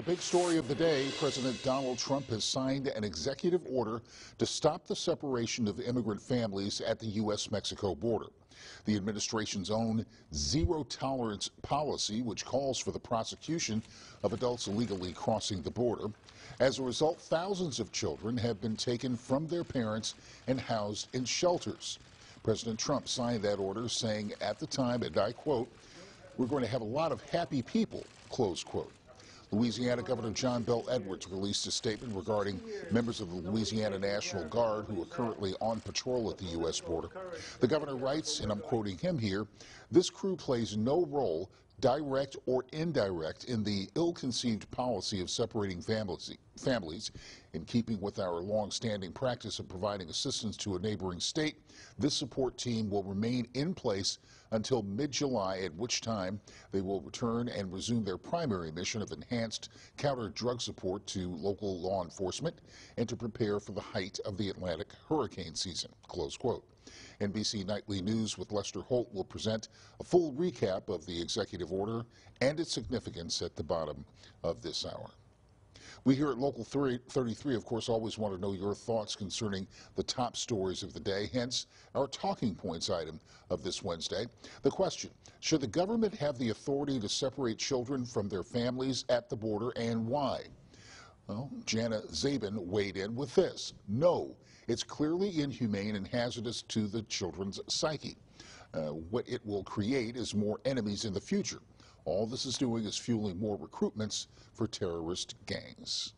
The big story of the day, President Donald Trump has signed an executive order to stop the separation of immigrant families at the U.S.-Mexico border. The administration's own zero-tolerance policy, which calls for the prosecution of adults illegally crossing the border. As a result, thousands of children have been taken from their parents and housed in shelters. President Trump signed that order, saying at the time, and I quote, "We're going to have a lot of happy people," close quote. Louisiana Governor John Bel Edwards released a statement regarding members of the Louisiana National Guard who are currently on patrol at the U.S. border. The governor writes, and I'm quoting him here, "This crew plays no role, direct or indirect, in the ill-conceived policy of separating families. In keeping with our long-standing practice of providing assistance to a neighboring state, this support team will remain in place until mid-July, at which time they will return and resume their primary mission of enhanced counter-drug support to local law enforcement and to prepare for the height of the Atlantic hurricane season," close quote. NBC Nightly News with Lester Holt will present a full recap of the executive order and its significance at the bottom of this hour. We here at Local 33, of course, always want to know your thoughts concerning the top stories of the day, hence our talking points item of this Wednesday. The question, should the government have the authority to separate children from their families at the border, and why? Well, Jana Zabin weighed in with this. No, it's clearly inhumane and hazardous to the children's psyche. What it will create is more enemies in the future. All this is doing is fueling more recruitments for terrorist gangs.